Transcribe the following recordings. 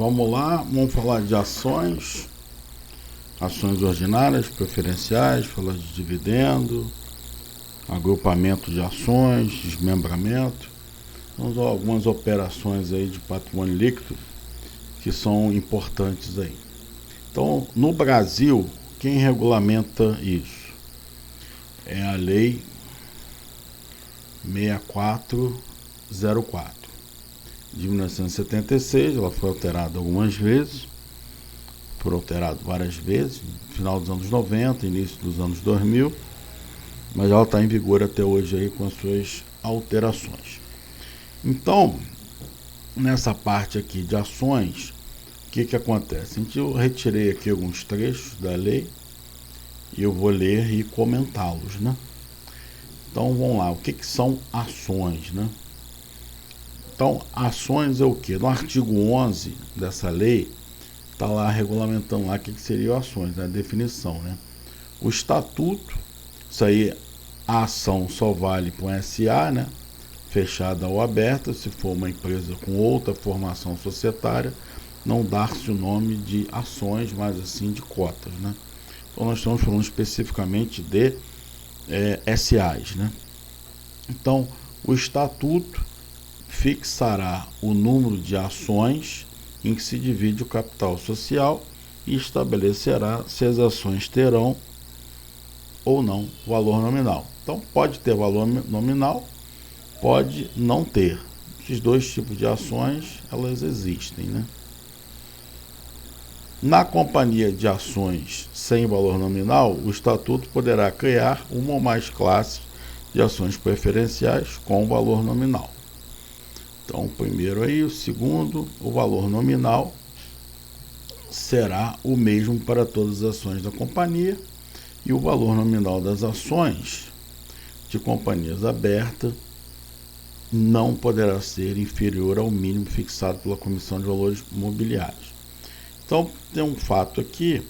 vamos lá, vamos falar de ações ordinárias, preferenciais, falar de dividendo, agrupamento de ações, desmembramento. Vamos a algumas operações aí de patrimônio líquido que são importantes aí. Então, no Brasil, quem regulamenta isso é a Lei 6404 de 1976. Ela foi alterada algumas vezes, várias vezes, no final dos anos 90, início dos anos 2000, mas ela está em vigor até hoje aí com as suas alterações. Então, nessa parte aqui de ações, o que acontece? Eu retirei aqui alguns trechos da lei e eu vou ler e comentá-los, né? Então, vamos lá. O que são ações, né? Então, ações é o quê? No artigo 11 dessa lei, está lá regulamentando lá o que seriam ações, né? A definição, né? O estatuto, isso aí, a ação só vale para um SA, né? Fechada ou aberta. Se for uma empresa com outra formação societária, não dar-se o nome de ações, mas assim de cotas, né? Então nós estamos falando especificamente de SAs, né? Então o estatuto fixará o número de ações em que se divide o capital social e estabelecerá se as ações terão ou não valor nominal. Então pode ter valor nominal, pode não ter. Esses dois tipos de ações, elas existem, né? Na companhia de ações sem valor nominal, o estatuto poderá criar uma ou mais classes de ações preferenciais com valor nominal. Então, o primeiro aí, o segundo, o valor nominal será o mesmo para todas as ações da companhia, e o valor nominal das ações de companhias abertas não poderá ser inferior ao mínimo fixado pela Comissão de Valores Mobiliários. Então, tem um fato aqui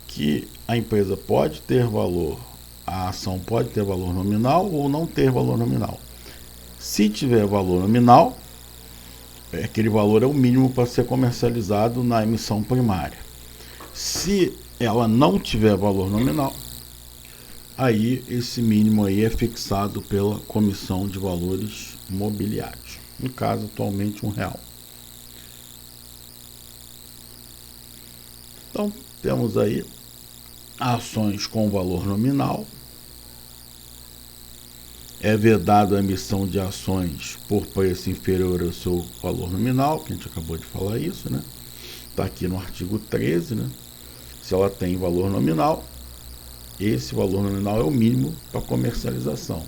que a empresa pode ter valor, a ação pode ter valor nominal ou não ter valor nominal. Se tiver valor nominal, aquele valor é o mínimo para ser comercializado na emissão primária. Se ela não tiver valor nominal, aí esse mínimo aí é fixado pela Comissão de Valores Mobiliários. No caso, atualmente, R$1. Então, temos aí ações com valor nominal. É vedado a emissão de ações por preço inferior ao seu valor nominal, que a gente acabou de falar isso, né? Está aqui no artigo 13, né? Se ela tem valor nominal, esse valor nominal é o mínimo para comercialização.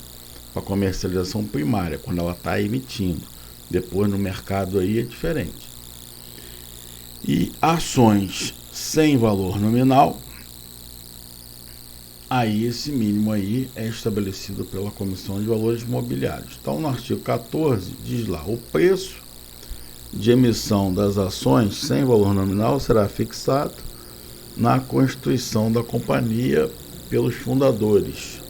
Para comercialização primária, quando ela está emitindo. Depois no mercado aí é diferente. E ações sem valor nominal, aí esse mínimo aí é estabelecido pela Comissão de Valores Mobiliários. Então, no artigo 14, diz lá, o preço de emissão das ações sem valor nominal será fixado na constituição da companhia pelos fundadores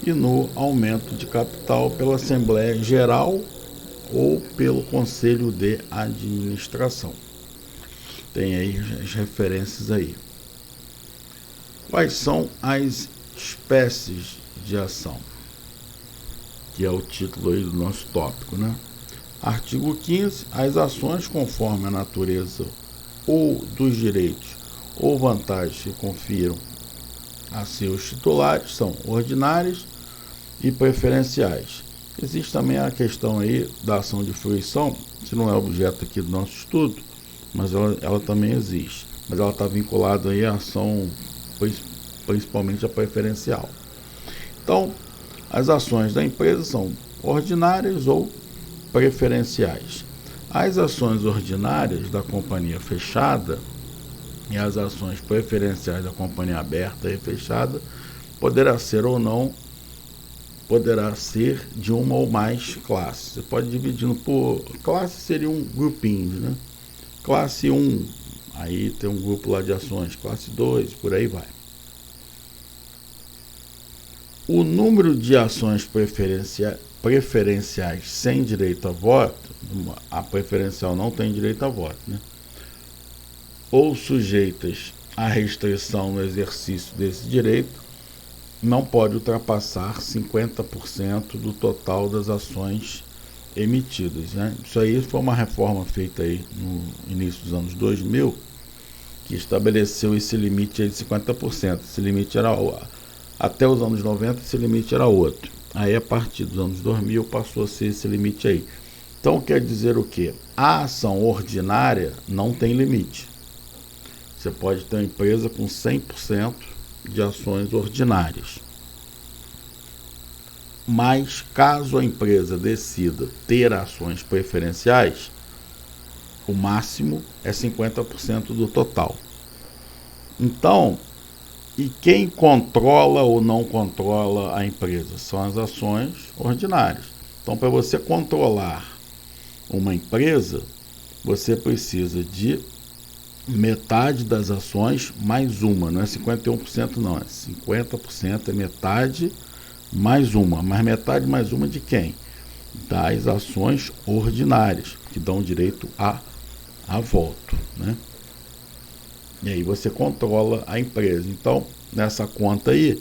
e no aumento de capital pela Assembleia Geral ou pelo Conselho de Administração. Tem aí as referências aí. Quais são as espécies de ação? Que é o título aí do nosso tópico, né? Artigo 15. As ações conforme a natureza ou dos direitos ou vantagens que confiram a seus titulares são ordinárias e preferenciais. Existe também a questão aí da ação de fruição, que não é objeto aqui do nosso estudo, mas ela também existe. Mas ela está vinculada aí à ação, principalmente a preferencial. Então, as ações da empresa são ordinárias ou preferenciais. As ações ordinárias da companhia fechada e as ações preferenciais da companhia aberta e fechada poderá ser de uma ou mais classes. Você pode dividindo por classe, seriam grupinhos, né? Classe 1, aí tem um grupo lá de ações, classe 2, por aí vai. O número de ações preferenciais sem direito a voto, a preferencial não tem direito a voto, né? ou sujeitas à restrição no exercício desse direito não pode ultrapassar 50% do total das ações emitidas, né? Isso aí foi uma reforma feita aí no início dos anos 2000, que estabeleceu esse limite aí de 50%. Esse limite era, até os anos 90, esse limite era outro. Aí, a partir dos anos 2000, passou a ser esse limite aí. Então, quer dizer o quê? A ação ordinária não tem limite. Você pode ter uma empresa com 100% de ações ordinárias. Mas, caso a empresa decida ter ações preferenciais, o máximo é 50% do total. Então, e quem controla ou não controla a empresa? São as ações ordinárias. Então, para você controlar uma empresa, você precisa de metade das ações mais uma. Não é 51% não, é 50%, é metade mais uma. Mas metade mais uma de quem? Das ações ordinárias, que dão direito a voto, né? E aí você controla a empresa. Então, nessa conta aí,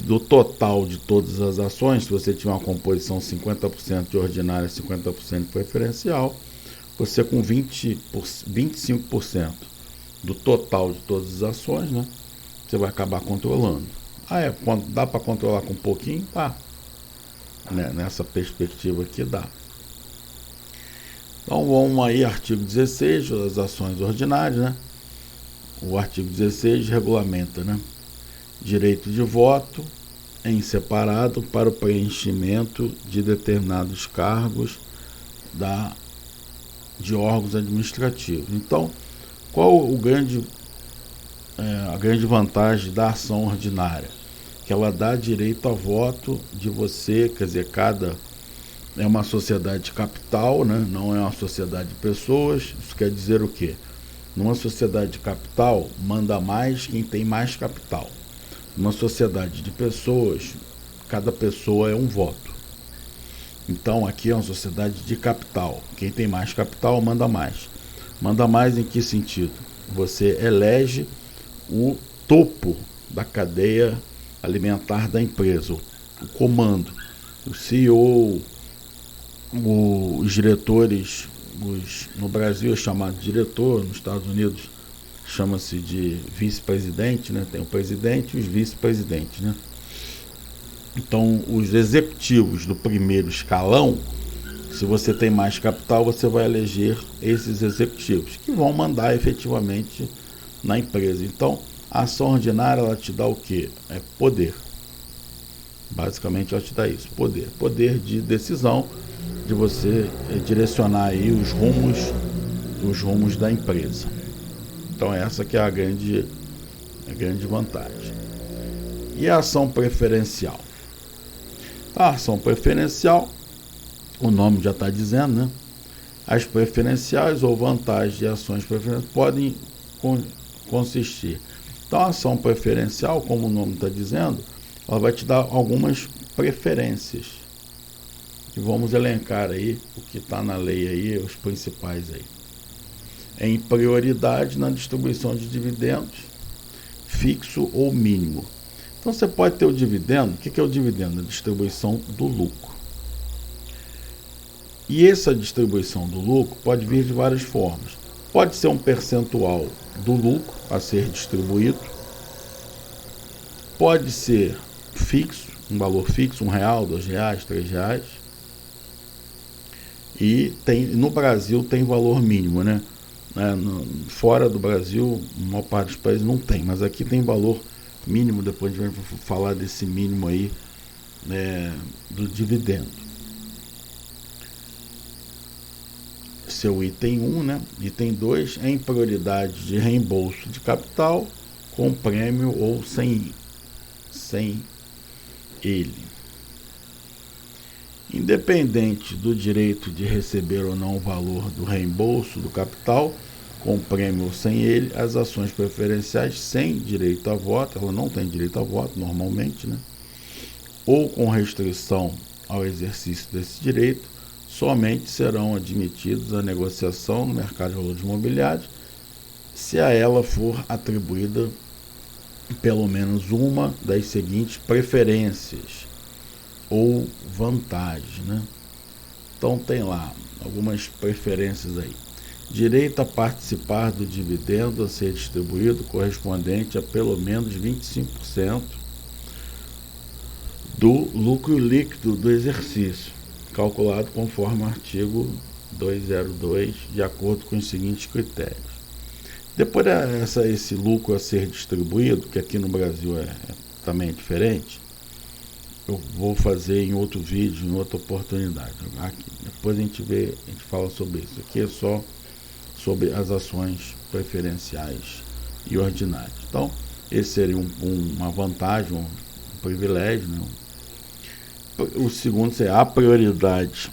do total de todas as ações, se você tiver uma composição 50% de ordinária e 50% de preferencial, você com 25% do total de todas as ações, né, você vai acabar controlando. Dá para controlar com um pouquinho? Tá. Né, nessa perspectiva aqui dá. Então vamos aí, artigo 16, as ações ordinárias, né? O artigo 16 regulamenta, né, direito de voto em separado para o preenchimento de determinados cargos de órgãos administrativos. Então, qual a grande vantagem da ação ordinária? Que ela dá direito a voto de você, quer dizer, é uma sociedade de capital, né? Não é uma sociedade de pessoas. Isso quer dizer o quê? Numa sociedade de capital, manda mais quem tem mais capital. Numa sociedade de pessoas, cada pessoa é um voto. Então, aqui é uma sociedade de capital. Quem tem mais capital, manda mais. Manda mais em que sentido? Você elege o topo da cadeia alimentar da empresa, o comando, o CEO, os diretores. No Brasil é chamado de diretor, nos Estados Unidos chama-se de vice-presidente, né? Tem o presidente e os vice-presidentes, né? Então, os executivos do primeiro escalão, se você tem mais capital, você vai eleger esses executivos, que vão mandar efetivamente na empresa. Então, a ação ordinária, ela te dá o quê? É poder. Basicamente, ela te dá isso, poder. Poder de decisão, de você direcionar aí os rumos da empresa. Então, essa que é a grande vantagem. E a ação preferencial? A ação preferencial, o nome já está dizendo, né? As preferenciais ou vantagens de ações preferenciais podem consistir. Então, a ação preferencial, como o nome está dizendo, ela vai te dar algumas preferências. E vamos elencar aí o que está na lei aí, os principais aí. Em prioridade na distribuição de dividendos, fixo ou mínimo. Então você pode ter o dividendo. O que é o dividendo? A distribuição do lucro. E essa distribuição do lucro pode vir de várias formas. Pode ser um percentual do lucro a ser distribuído. Pode ser fixo, um valor fixo, R$1, R$2, R$3. E no Brasil tem valor mínimo, né? Fora do Brasil, a maior parte dos países não tem, mas aqui tem valor mínimo. Depois a gente vai falar desse mínimo aí, do dividendo. Seu item 1, né? Item 2, em prioridade de reembolso de capital, com prêmio ou sem ele. Independente do direito de receber ou não o valor do reembolso do capital, com prêmio ou sem ele, as ações preferenciais sem direito a voto, ela não tem direito a voto normalmente, né? Ou com restrição ao exercício desse direito, somente serão admitidos à negociação no mercado de valores imobiliários se a ela for atribuída pelo menos uma das seguintes preferências ou vantagens, né? Então tem lá algumas preferências aí. Direito a participar do dividendo a ser distribuído correspondente a pelo menos 25% do lucro líquido do exercício, calculado conforme o artigo 202, de acordo com os seguintes critérios. Depois esse lucro a ser distribuído, que aqui no Brasil também é diferente, eu vou fazer em outro vídeo, em outra oportunidade. Aqui, depois a gente fala sobre isso. Aqui é só sobre as ações preferenciais e ordinárias. Então, esse seria uma vantagem, um privilégio, né? O segundo seria a prioridade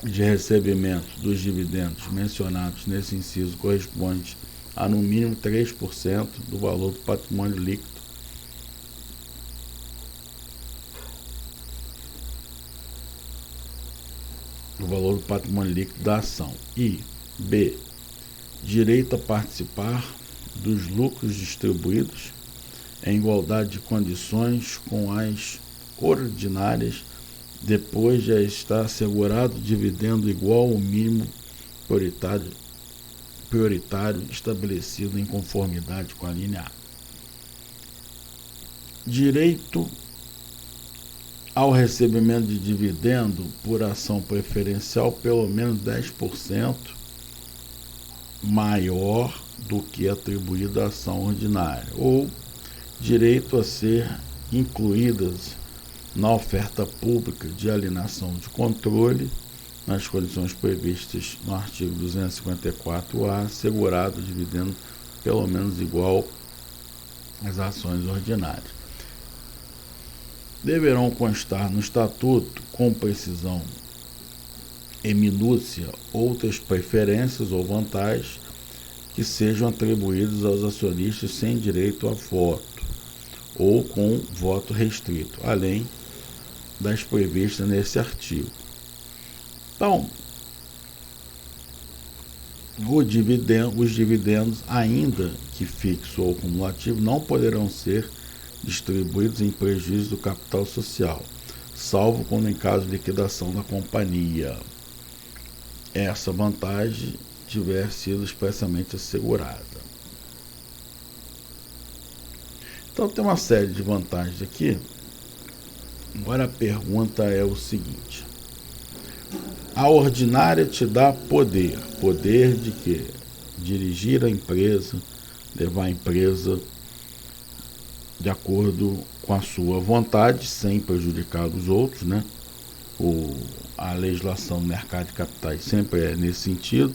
de recebimento dos dividendos mencionados nesse inciso corresponde a no mínimo 3% do valor do patrimônio líquido da ação. E B, direito a participar dos lucros distribuídos em igualdade de condições com as ordinárias, depois de estar assegurado dividendo igual ao mínimo prioritário estabelecido em conformidade com a linha A. Direito ao recebimento de dividendo por ação preferencial pelo menos 10% maior do que atribuído à ação ordinária, ou direito a ser incluídas na oferta pública de alienação de controle nas condições previstas no artigo 254-A, assegurado dividendo pelo menos igual às ações ordinárias. Deverão constar no estatuto, com precisão e minúcia, outras preferências ou vantagens que sejam atribuídas aos acionistas sem direito a voto ou com voto restrito, além das previstas nesse artigo. Então, os dividendos, ainda que fixo ou cumulativo, não poderão ser distribuídos em prejuízo do capital social, salvo quando em caso de liquidação da companhia essa vantagem tiver sido expressamente assegurada. Então tem uma série de vantagens aqui. Agora a pergunta é o seguinte: a ordinária te dá poder. Poder de quê? Dirigir a empresa, levar a empresa de acordo com a sua vontade, sem prejudicar os outros, né? A legislação do mercado de capitais sempre é nesse sentido.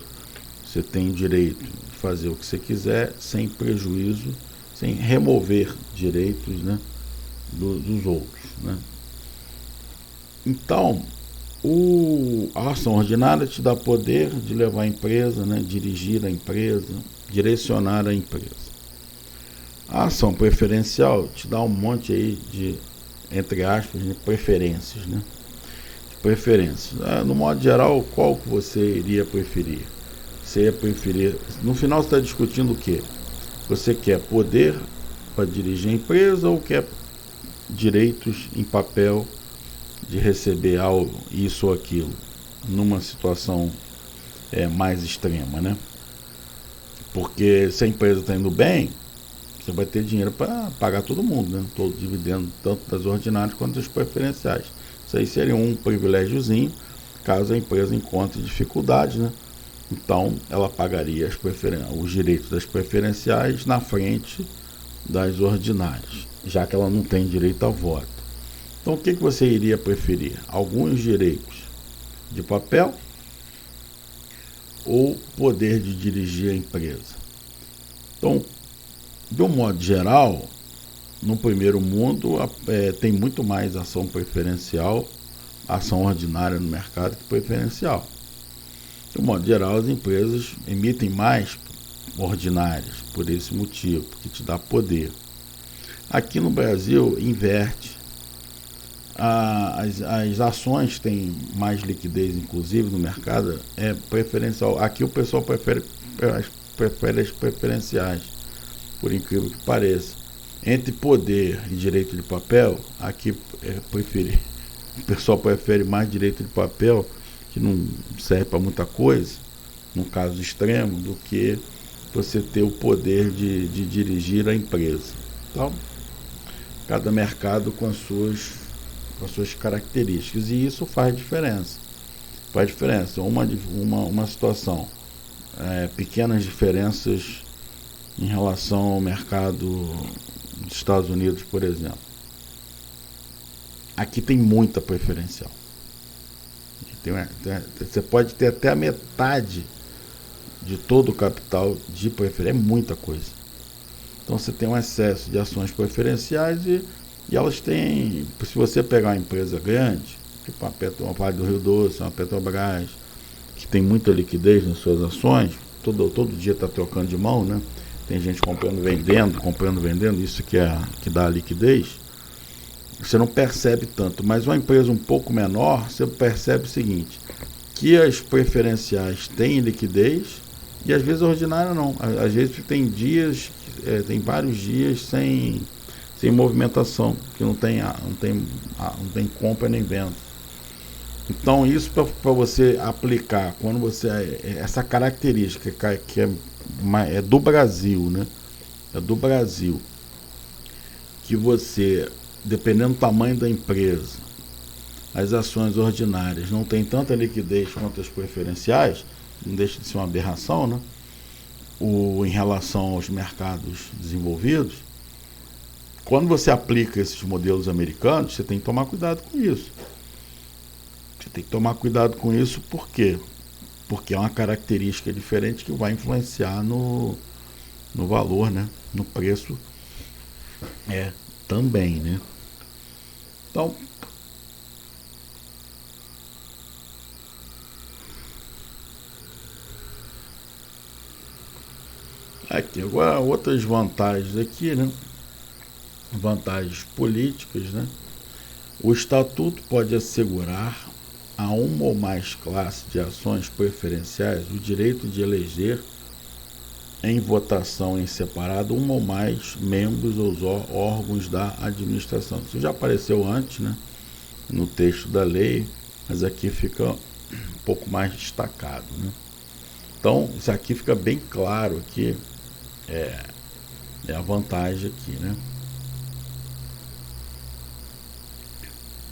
Você tem o direito de fazer o que você quiser, sem prejuízo, sem remover direitos, né, dos outros, né? Então, a ação ordinária te dá poder de levar a empresa, né, dirigir a empresa, direcionar a empresa. A ação preferencial te dá um monte aí de, entre aspas, de preferências, né? De preferências. No modo geral, qual que você iria preferir? Você ia preferir... No final você está discutindo o quê? Você quer poder para dirigir a empresa ou quer direitos em papel de receber algo, isso ou aquilo, numa situação mais extrema, né? Porque se a empresa está indo bem, você vai ter dinheiro para pagar todo mundo, né? Todo dividendo, tanto das ordinárias quanto das preferenciais. Isso aí seria um privilégiozinho, caso a empresa encontre dificuldade, né? Então, ela pagaria os direitos das preferenciais na frente das ordinárias, já que ela não tem direito a voto. Então, o que você iria preferir? Alguns direitos de papel ou poder de dirigir a empresa? Então, de um modo geral, no primeiro mundo, tem muito mais ação preferencial, ação ordinária no mercado que preferencial. De um modo geral, as empresas emitem mais ordinárias por esse motivo, porque te dá poder. Aqui no Brasil, inverte. As ações têm mais liquidez, inclusive, no mercado, é preferencial. Aqui o pessoal prefere prefere as preferenciais, por incrível que pareça. Entre poder e direito de papel, aqui o pessoal prefere mais direito de papel, que não serve para muita coisa, no caso extremo, do que você ter o poder de dirigir a empresa. Então, cada mercado com as suas características, e isso faz diferença. Faz diferença. Uma situação, pequenas diferenças em relação ao mercado dos Estados Unidos, por exemplo. Aqui tem muita preferencial. Você pode ter até a metade de todo o capital de preferência. É muita coisa. Então você tem um excesso de ações preferenciais e elas têm, se você pegar uma empresa grande, tipo uma Vale do Rio Doce, uma Petrobras, que tem muita liquidez nas suas ações, todo dia está trocando de mão, né? Tem gente comprando, vendendo, isso que dá a liquidez. Você não percebe tanto, mas uma empresa um pouco menor, você percebe o seguinte, que as preferenciais têm liquidez e às vezes a ordinária não. Às vezes tem vários dias sem movimentação, que não tem compra nem venda. Então isso para você aplicar, quando você essa característica que é do Brasil, né? É do Brasil, que você, dependendo do tamanho da empresa, as ações ordinárias não têm tanta liquidez quanto as preferenciais, não deixa de ser uma aberração, né? Em relação aos mercados desenvolvidos, quando você aplica esses modelos americanos, você tem que tomar cuidado com isso. Você tem que tomar cuidado com isso, por quê? Porque é uma característica diferente que vai influenciar no valor, né? No preço também, né? Então, aqui agora outras vantagens aqui, né? Vantagens políticas, né? O estatuto pode assegurar a uma ou mais classes de ações preferenciais o direito de eleger em votação em separado uma ou mais membros ou órgãos da administração. Isso já apareceu antes, né, no texto da lei, mas aqui fica um pouco mais destacado, né? Então, isso aqui fica bem claro que é a vantagem aqui, né?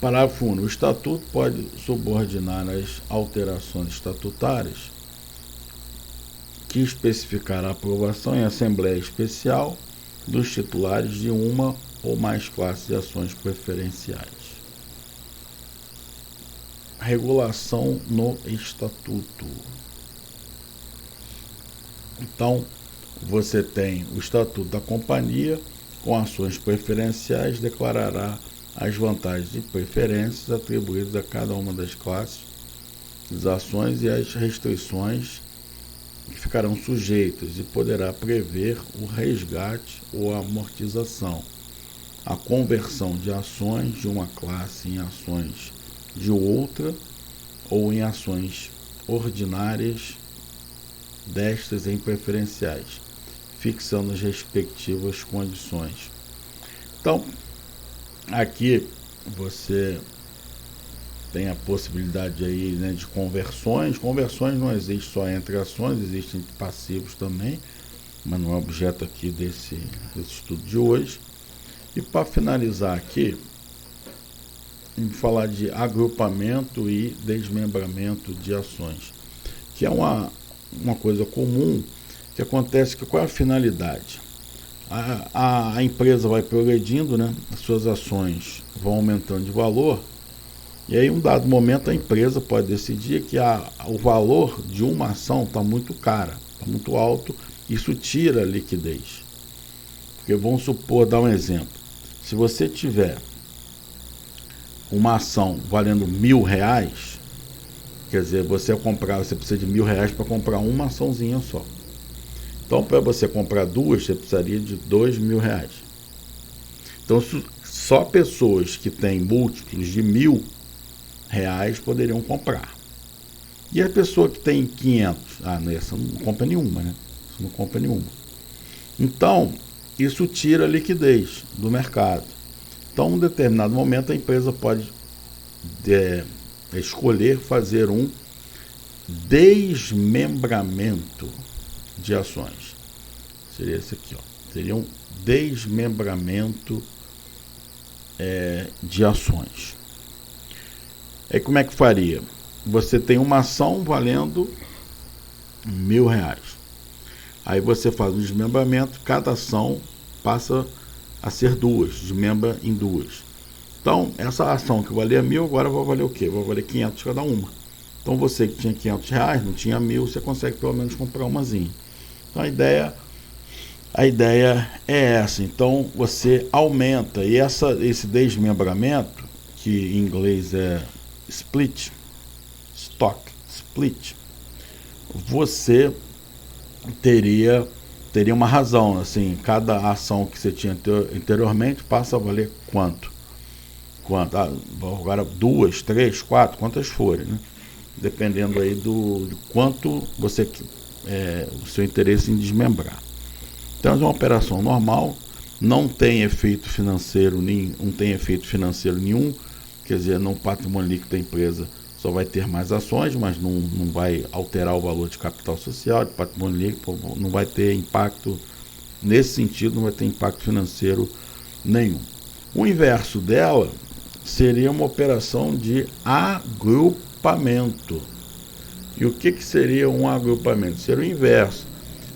Parágrafo 1. O Estatuto pode subordinar as alterações estatutárias que especificar a aprovação em Assembleia Especial dos titulares de uma ou mais classes de ações preferenciais. Regulação no Estatuto. Então, você tem o Estatuto da Companhia, com ações preferenciais, declarará as vantagens e preferências atribuídas a cada uma das classes das ações e as restrições que ficarão sujeitas, e poderá prever o resgate ou a amortização, a conversão de ações de uma classe em ações de outra ou em ações ordinárias destas em preferenciais, fixando as respectivas condições. Então, aqui você tem a possibilidade aí, né, de conversões. Conversões não existe só entre ações, existem passivos também, mas não é objeto aqui desse estudo de hoje. E para finalizar aqui, vamos falar de agrupamento e desmembramento de ações, que é uma coisa comum que acontece. Qual é a finalidade? A empresa vai progredindo, né? As suas ações vão aumentando de valor, e aí em um dado momento a empresa pode decidir que o valor de uma ação está muito cara, está muito alto, isso tira a liquidez. Porque vamos supor, dar um exemplo, se você tiver uma ação valendo R$1.000, quer dizer, você precisa de R$1.000 para comprar uma açãozinha só. Então, para você comprar duas, você precisaria de R$2.000. Então, só pessoas que têm múltiplos de R$1.000 poderiam comprar. E a pessoa que tem 500, essa não compra nenhuma, né? você não compra nenhuma. Então, isso tira a liquidez do mercado. Então, em um determinado momento, a empresa pode escolher fazer um desmembramento de ações. Seria esse aqui, ó. Seria um desmembramento de ações. Aí como é que faria? Você tem uma ação valendo R$1.000. Aí você faz um desmembramento, cada ação passa a ser duas, desmembra em duas. Então, essa ação que valia 1.000, agora vai valer o quê? Vai valer 500 cada uma. Então, você que tinha R$500, não tinha 1.000, você consegue pelo menos comprar umazinha. Então, a ideia é essa. Então, você aumenta. E esse desmembramento, que em inglês é split, stock split, você teria uma razão, assim, cada ação que você tinha anteriormente passa a valer quanto? Agora 2, 3, 4, quantas forem, né? Dependendo aí de quanto você o seu interesse em desmembrar. Então é uma operação normal, não tem efeito financeiro nenhum, quer dizer, no patrimônio líquido da empresa só vai ter mais ações, mas não vai alterar o valor de capital social, de patrimônio líquido, não vai ter impacto, nesse sentido, não vai ter impacto financeiro nenhum. O inverso dela seria uma operação de agrupamento. E o que seria um agrupamento? Seria o inverso.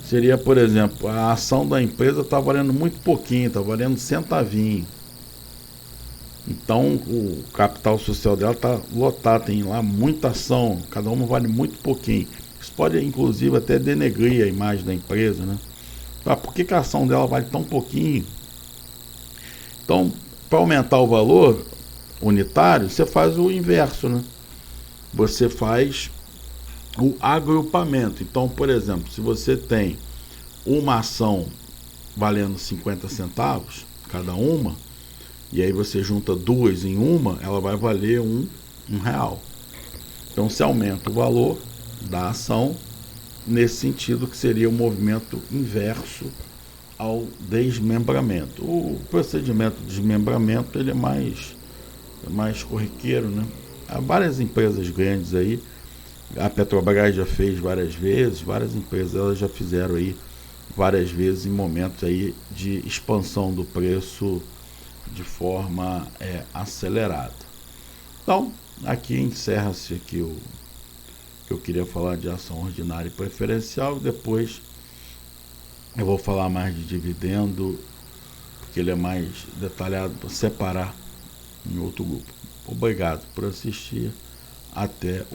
Seria, por exemplo, a ação da empresa está valendo muito pouquinho, está valendo centavinho. Então o capital social dela está lotado, tem lá muita ação, cada uma vale muito pouquinho. Isso pode inclusive até denegrir a imagem da empresa, né? Por que a ação dela vale tão pouquinho? Então, para aumentar o valor unitário, você faz o inverso, né? Você faz o agrupamento. Então, por exemplo, se você tem uma ação valendo 50 centavos cada uma, e aí você junta duas em uma, ela vai valer um real. Então você aumenta o valor da ação nesse sentido, que seria o movimento inverso ao desmembramento. O procedimento de desmembramento ele é mais corriqueiro, né? Há várias empresas grandes aí, a Petrobras já fez várias vezes, várias empresas elas já fizeram aí várias vezes em momentos aí de expansão do preço de forma acelerada. Então, aqui encerra-se aqui o que eu queria falar de ação ordinária e preferencial. Depois eu vou falar mais de dividendo, porque ele é mais detalhado para separar em outro grupo. Obrigado por assistir. Até